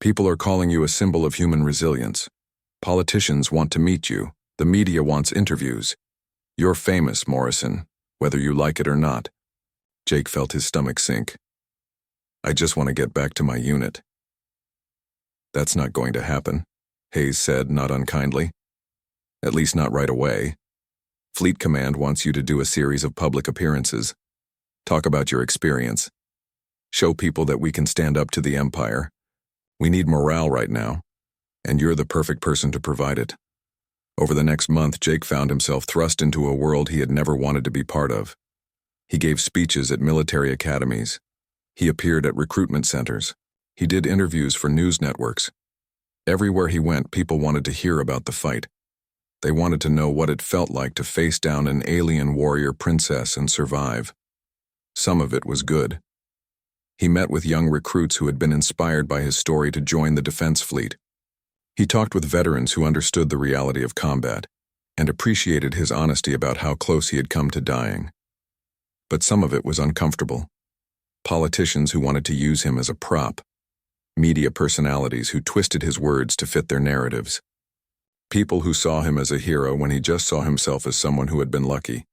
People are calling you a symbol of human resilience. Politicians want to meet you. The media wants interviews. You're famous, Morrison, whether you like it or not. Jake felt his stomach sink. I just want to get back to my unit. That's not going to happen, Hayes said, not unkindly. At least not right away. Fleet Command wants you to do a series of public appearances. Talk about your experience. Show people that we can stand up to the Empire. We need morale right now, and you're the perfect person to provide it. Over the next month, Jake found himself thrust into a world he had never wanted to be part of. He gave speeches at military academies. He appeared at recruitment centers. He did interviews for news networks. Everywhere he went, people wanted to hear about the fight. They wanted to know what it felt like to face down an alien warrior princess and survive. Some of it was good. He met with young recruits who had been inspired by his story to join the defense fleet. He talked with veterans who understood the reality of combat and appreciated his honesty about how close he had come to dying. But some of it was uncomfortable. Politicians who wanted to use him as a prop. Media personalities who twisted his words to fit their narratives. People who saw him as a hero when he just saw himself as someone who had been lucky.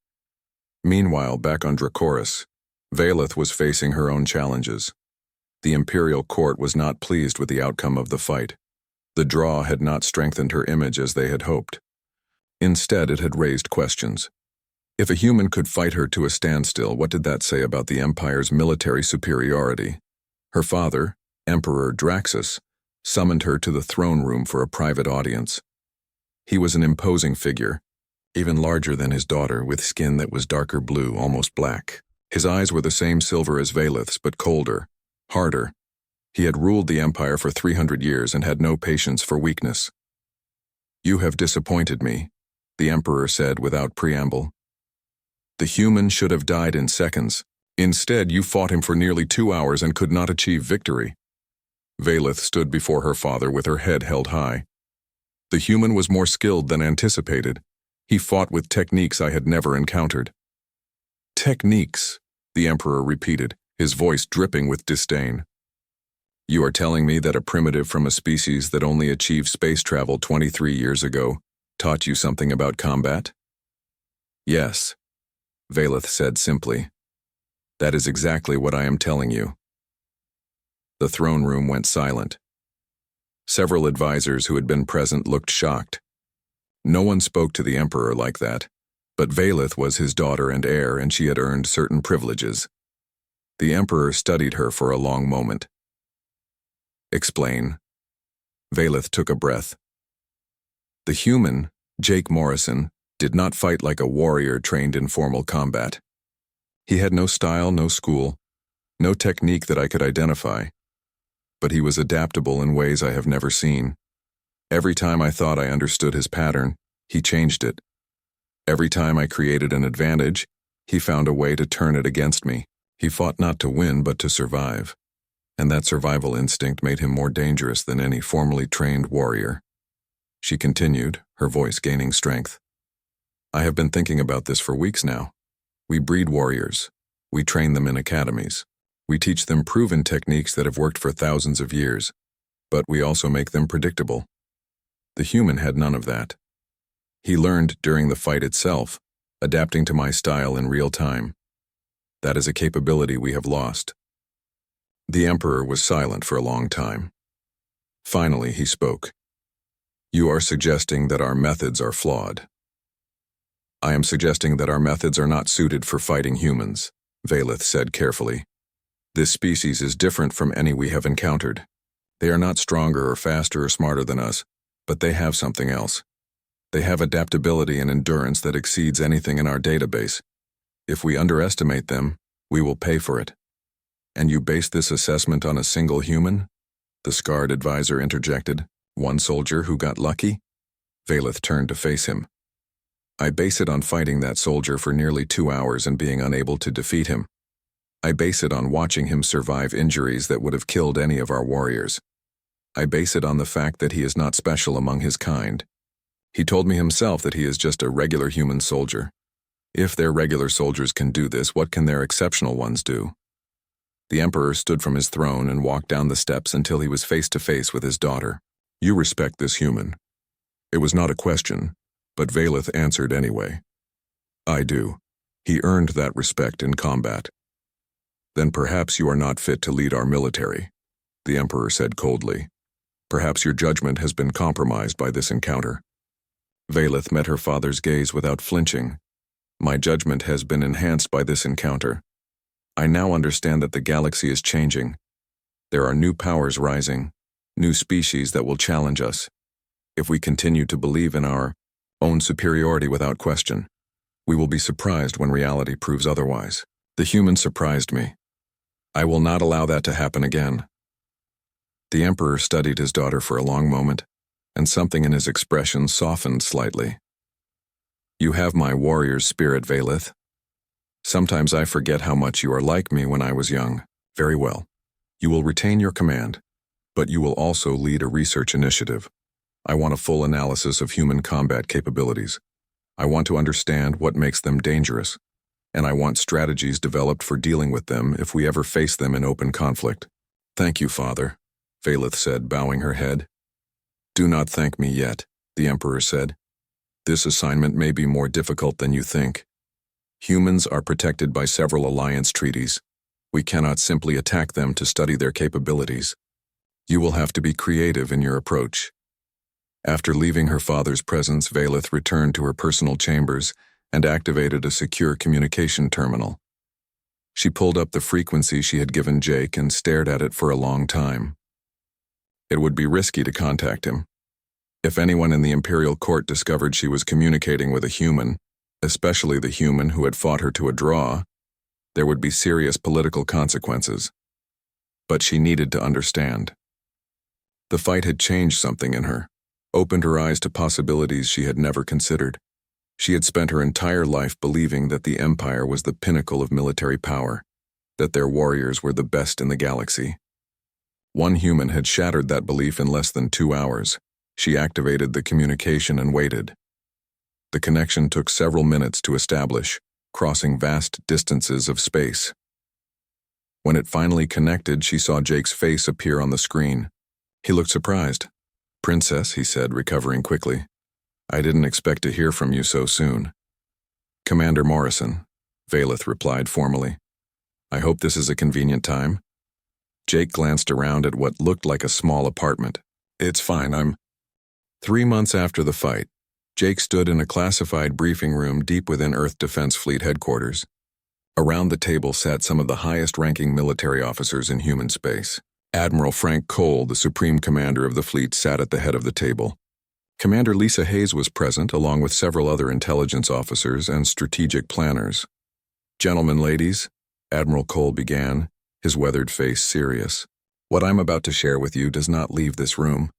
Meanwhile, back on Dracoris, Valeth was facing her own challenges. The Imperial Court was not pleased with the outcome of the fight. The draw had not strengthened her image as they had hoped. Instead, it had raised questions. If a human could fight her to a standstill, what did that say about the Empire's military superiority? Her father, Emperor Draxus, summoned her to the throne room for a private audience. He was an imposing figure, even larger than his daughter, with skin that was darker blue, almost black. His eyes were the same silver as Valeth's, but colder, harder. He had ruled the Empire for 300 years and had no patience for weakness. You have disappointed me, the Emperor said without preamble. The human should have died in seconds. Instead, you fought him for nearly 2 hours and could not achieve victory. Valeth stood before her father with her head held high. The human was more skilled than anticipated. He fought with techniques I had never encountered. Techniques, the Emperor repeated, his voice dripping with disdain. You are telling me that a primitive from a species that only achieved space travel 23 years ago taught you something about combat? Yes, Valeth said simply. That is exactly what I am telling you. The throne room went silent. Several advisors who had been present looked shocked. No one spoke to the Emperor like that, but Valeth was his daughter and heir, and she had earned certain privileges. The Emperor studied her for a long moment. Explain. Valeth took a breath. The human, Jake Morrison, did not fight like a warrior trained in formal combat. He had no style, no school, no technique that I could identify. But he was adaptable in ways I have never seen. Every time I thought I understood his pattern, he changed it. Every time I created an advantage, he found a way to turn it against me. He fought not to win, but to survive. And that survival instinct made him more dangerous than any formally trained warrior. She continued, her voice gaining strength. I have been thinking about this for weeks now. We breed warriors. We train them in academies. We teach them proven techniques that have worked for thousands of years, but we also make them predictable. The human had none of that. He learned during the fight itself, adapting to my style in real time. That is a capability we have lost." The Emperor was silent for a long time. Finally, he spoke. "You are suggesting that our methods are flawed." "I am suggesting that our methods are not suited for fighting humans," Valeth said carefully. "This species is different from any we have encountered. They are not stronger or faster or smarter than us, but they have something else. They have adaptability and endurance that exceeds anything in our database. If we underestimate them, we will pay for it." "And you base this assessment on a single human?" the scarred advisor interjected. "One soldier who got lucky?" Valeth turned to face him. "I base it on fighting that soldier for nearly 2 hours and being unable to defeat him. I base it on watching him survive injuries that would have killed any of our warriors. I base it on the fact that he is not special among his kind. He told me himself that he is just a regular human soldier. If their regular soldiers can do this, what can their exceptional ones do?" The Emperor stood from his throne and walked down the steps until he was face to face with his daughter. "You respect this human." It was not a question, but Valeth answered anyway. "I do. He earned that respect in combat." "Then perhaps you are not fit to lead our military," the Emperor said coldly. "Perhaps your judgment has been compromised by this encounter." Valeth met her father's gaze without flinching. "My judgment has been enhanced by this encounter. I now understand that the galaxy is changing. There are new powers rising, new species that will challenge us. If we continue to believe in our own superiority without question, we will be surprised when reality proves otherwise. The human surprised me. I will not allow that to happen again." The Emperor studied his daughter for a long moment, and something in his expression softened slightly. "You have my warrior's spirit, Valeth. Sometimes I forget how much you are like me when I was young. Very well. You will retain your command, but you will also lead a research initiative. I want a full analysis of human combat capabilities. I want to understand what makes them dangerous, and I want strategies developed for dealing with them if we ever face them in open conflict." "Thank you, Father," Valeth said, bowing her head. "Do not thank me yet," the Emperor said. "This assignment may be more difficult than you think. Humans are protected by several alliance treaties. We cannot simply attack them to study their capabilities. You will have to be creative in your approach." After leaving her father's presence, Valeth returned to her personal chambers and activated a secure communication terminal. She pulled up the frequency she had given Jake and stared at it for a long time. It would be risky to contact him. If anyone in the Imperial Court discovered she was communicating with a human, especially the human who had fought her to a draw, there would be serious political consequences. But she needed to understand. The fight had changed something in her, opened her eyes to possibilities she had never considered. She had spent her entire life believing that the Empire was the pinnacle of military power, that their warriors were the best in the galaxy. One human had shattered that belief in less than 2 hours. She activated the communication and waited. The connection took several minutes to establish, crossing vast distances of space. When it finally connected, she saw Jake's face appear on the screen. He looked surprised. "Princess," he said, recovering quickly. "I didn't expect to hear from you so soon." "Commander Morrison," Valeth replied formally. "I hope this is a convenient time." Jake glanced around at what looked like a small apartment. "It's fine, I'm—" 3 months after the fight, Jake stood in a classified briefing room deep within Earth Defense Fleet headquarters. Around the table sat some of the highest-ranking military officers in human space. Admiral Frank Cole, the Supreme Commander of the fleet, sat at the head of the table. Commander Lisa Hayes was present, along with several other intelligence officers and strategic planners. "Gentlemen, ladies," Admiral Cole began, his weathered face serious. "What I'm about to share with you does not leave this room.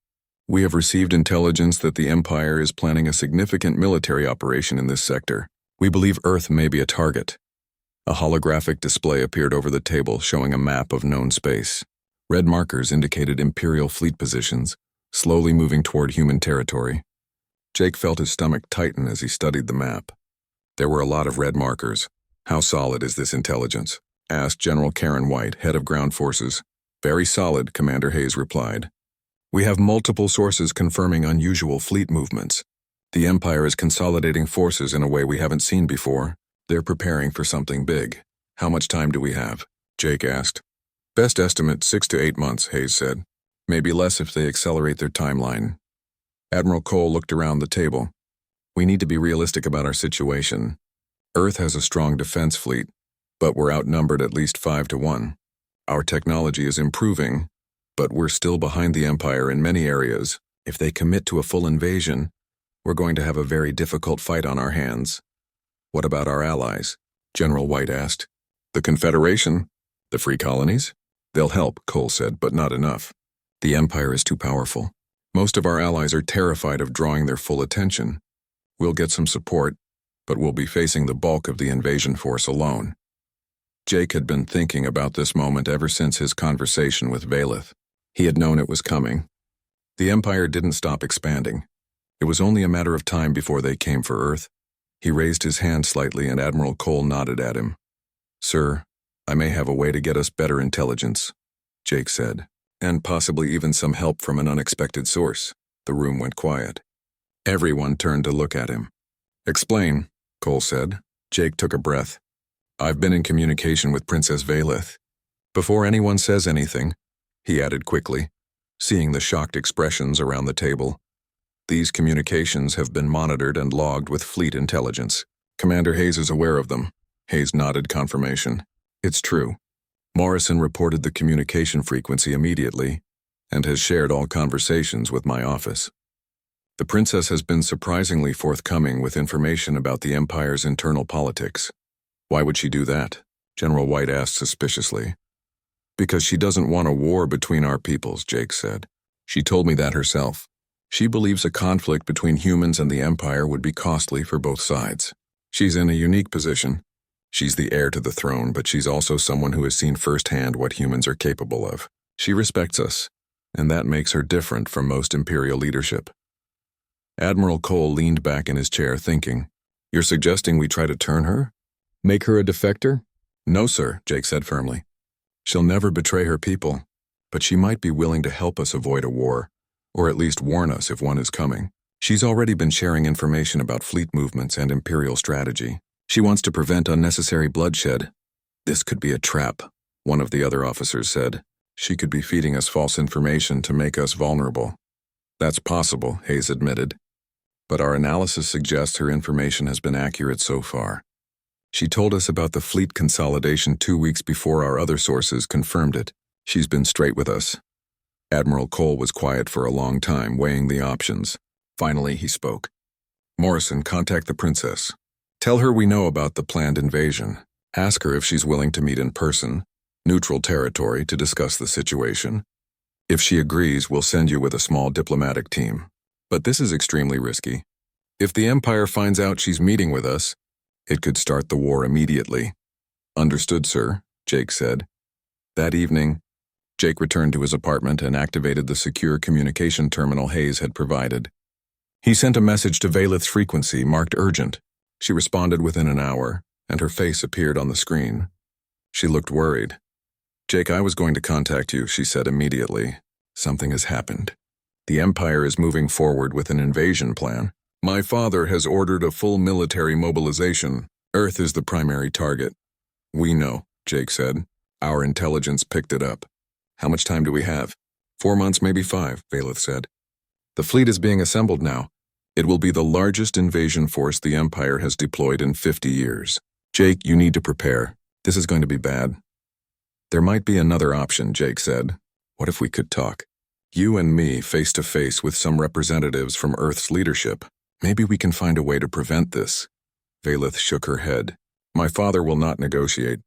We have received intelligence that the Empire is planning a significant military operation in this sector. We believe Earth may be a target." A holographic display appeared over the table, showing a map of known space. Red markers indicated Imperial fleet positions, slowly moving toward human territory. Jake felt his stomach tighten as he studied the map. There were a lot of red markers. "How solid is this intelligence?" asked General Karen White, head of ground forces. "Very solid," Commander Hayes replied. "We have multiple sources confirming unusual fleet movements. The Empire is consolidating forces in a way we haven't seen before. They're preparing for something big. How much time do we have? Jake asked. Best estimate 6 to 8 months, Hayes said. Maybe less if they accelerate their timeline. Admiral Cole looked around the table. We need to be realistic about our situation. Earth has a strong defense fleet, but we're outnumbered at least 5 to 1. Our technology is improving, but we're still behind the Empire in many areas. If they commit to a full invasion, we're going to have a very difficult fight on our hands. What about our allies? General White asked. The Confederation? The Free Colonies? They'll help, Cole said, but not enough. The Empire is too powerful. Most of our allies are terrified of drawing their full attention. We'll get some support, but we'll be facing the bulk of the invasion force alone. Jake had been thinking about this moment ever since his conversation with Valeth. He had known it was coming. The Empire didn't stop expanding. It was only a matter of time before they came for Earth. He raised his hand slightly and Admiral Cole nodded at him. Sir, I may have a way to get us better intelligence, Jake said, and possibly even some help from an unexpected source. The room went quiet. Everyone turned to look at him. Explain, Cole said. Jake took a breath. I've been in communication with Princess Valeth. Before anyone says anything, he added quickly, seeing the shocked expressions around the table. These communications have been monitored and logged with fleet intelligence. Commander Hayes is aware of them. Hayes nodded confirmation. It's true. Morrison reported the communication frequency immediately and has shared all conversations with my office. The princess has been surprisingly forthcoming with information about the Empire's internal politics. Why would she do that? General White asked suspiciously. Because she doesn't want a war between our peoples, Jake said. She told me that herself. She believes a conflict between humans and the Empire would be costly for both sides. She's in a unique position. She's the heir to the throne, but she's also someone who has seen firsthand what humans are capable of. She respects us, and that makes her different from most Imperial leadership. Admiral Cole leaned back in his chair thinking, You're suggesting we try to turn her? Make her a defector? No, sir, Jake said firmly. She'll never betray her people, but she might be willing to help us avoid a war, or at least warn us if one is coming. She's already been sharing information about fleet movements and Imperial strategy. She wants to prevent unnecessary bloodshed. This could be a trap, one of the other officers said. She could be feeding us false information to make us vulnerable. That's possible, Hayes admitted. But our analysis suggests her information has been accurate so far. She told us about the fleet consolidation 2 weeks before our other sources confirmed it. She's been straight with us. Admiral Cole was quiet for a long time, weighing the options. Finally, he spoke. Morrison, contact the princess. Tell her we know about the planned invasion. Ask her if she's willing to meet in person, neutral territory, to discuss the situation. If she agrees, we'll send you with a small diplomatic team. But this is extremely risky. If the Empire finds out she's meeting with us, it could start the war immediately. Understood, sir, Jake said. That evening, Jake returned to his apartment and activated the secure communication terminal Hayes had provided. He sent a message to Valeth's frequency marked urgent. She responded within an hour, and her face appeared on the screen. She looked worried. Jake, I was going to contact you, she said immediately. Something has happened. The Empire is moving forward with an invasion plan. My father has ordered a full military mobilization. Earth is the primary target. We know, Jake said. Our intelligence picked it up. How much time do we have? 4 months, maybe 5, Valeth said. The fleet is being assembled now. It will be the largest invasion force the Empire has deployed in 50 years. Jake, you need to prepare. This is going to be bad. There might be another option, Jake said. What if we could talk? You and me face to face with some representatives from Earth's leadership. Maybe we can find a way to prevent this. Valeth shook her head. My father will not negotiate.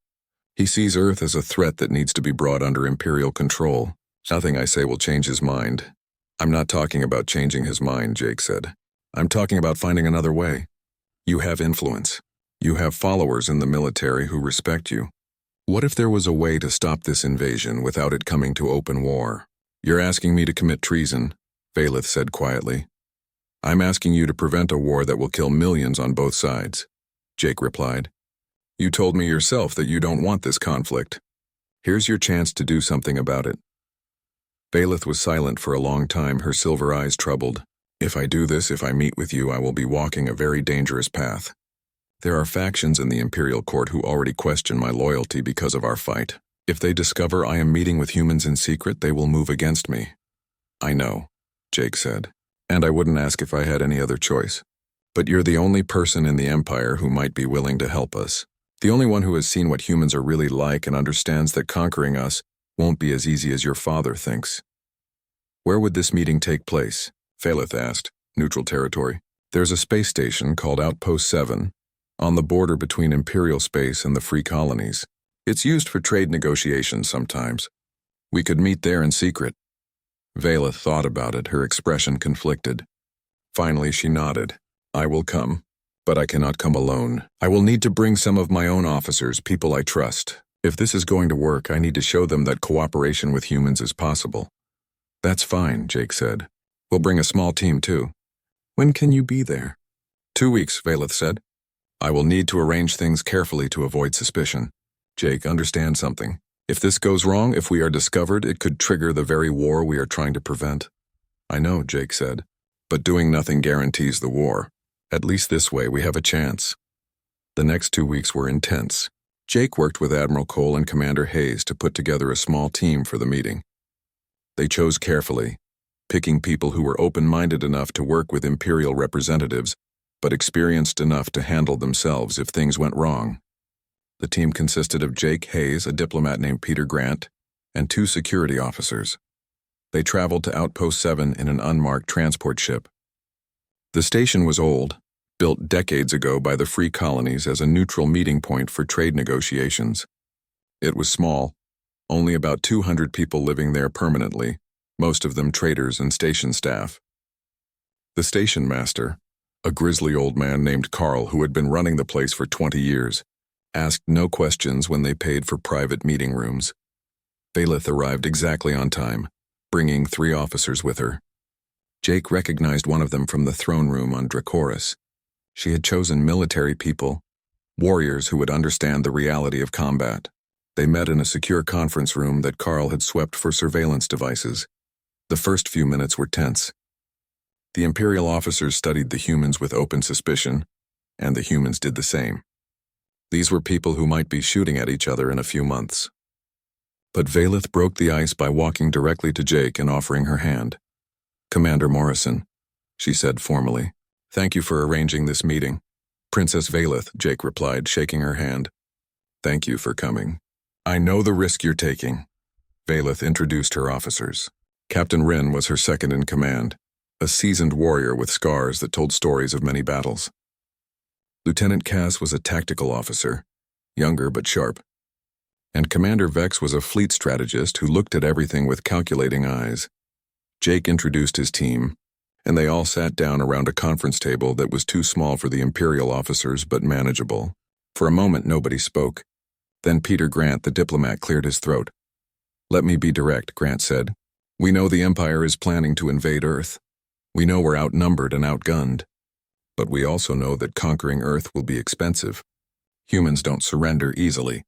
He sees Earth as a threat that needs to be brought under Imperial control. Nothing I say will change his mind. I'm not talking about changing his mind, Jake said. I'm talking about finding another way. You have influence. You have followers in the military who respect you. What if there was a way to stop this invasion without it coming to open war? You're asking me to commit treason, Valeth said quietly. I'm asking you to prevent a war that will kill millions on both sides, Jake replied. You told me yourself that you don't want this conflict. Here's your chance to do something about it. Valeth was silent for a long time, her silver eyes troubled. If I do this, if I meet with you, I will be walking a very dangerous path. There are factions in the Imperial Court who already question my loyalty because of our fight. If they discover I am meeting with humans in secret, they will move against me. I know, Jake said, and I wouldn't ask if I had any other choice. But you're the only person in the Empire who might be willing to help us. The only one who has seen what humans are really like and understands that conquering us won't be as easy as your father thinks. Where would this meeting take place? Phaleth asked. Neutral territory. There's a space station called Outpost 7, on the border between Imperial space and the Free Colonies. It's used for trade negotiations sometimes. We could meet there in secret. Phaleth thought about it, her expression conflicted. Finally, she nodded. I will come, but I cannot come alone. I will need to bring some of my own officers, people I trust. If this is going to work, I need to show them that cooperation with humans is possible. That's fine, Jake said. We'll bring a small team too. When can you be there? 2 weeks, Phaleth said. I will need to arrange things carefully to avoid suspicion. Jake, understand something. If this goes wrong, if we are discovered, it could trigger the very war we are trying to prevent. I know, Jake said, but doing nothing guarantees the war. At least this way we have a chance. The next 2 weeks were intense. Jake worked with Admiral Cole and Commander Hayes to put together a small team for the meeting. They chose carefully, picking people who were open-minded enough to work with Imperial representatives, but experienced enough to handle themselves if things went wrong. The team consisted of Jake Hayes, a diplomat named Peter Grant, and 2 security officers. They traveled to Outpost 7 in an unmarked transport ship. The station was old, built decades ago by the Free Colonies as a neutral meeting point for trade negotiations. It was small, only about 200 people living there permanently, most of them traders and station staff. The station master, a grizzly old man named Carl who had been running the place for 20 years, asked no questions when they paid for private meeting rooms. Phaleth arrived exactly on time, bringing 3 officers with her. Jake recognized one of them from the throne room on Dracoris. She had chosen military people, warriors who would understand the reality of combat. They met in a secure conference room that Carl had swept for surveillance devices. The first few minutes were tense. The Imperial officers studied the humans with open suspicion, and the humans did the same. These were people who might be shooting at each other in a few months. But Phaleth broke the ice by walking directly to Jake and offering her hand. Commander Morrison, she said formally, thank you for arranging this meeting. Princess Phaleth, Jake replied, shaking her hand. Thank you for coming. I know the risk you're taking. Phaleth introduced her officers. Captain Wren was her second in command, a seasoned warrior with scars that told stories of many battles. Lieutenant Cass was a tactical officer, younger but sharp. And Commander Vex was a fleet strategist who looked at everything with calculating eyes. Jake introduced his team, and they all sat down around a conference table that was too small for the Imperial officers but manageable. For a moment, nobody spoke. Then Peter Grant, the diplomat, cleared his throat. Let me be direct, Grant said. We know the Empire is planning to invade Earth. We know we're outnumbered and outgunned. But we also know that conquering Earth will be expensive. Humans don't surrender easily.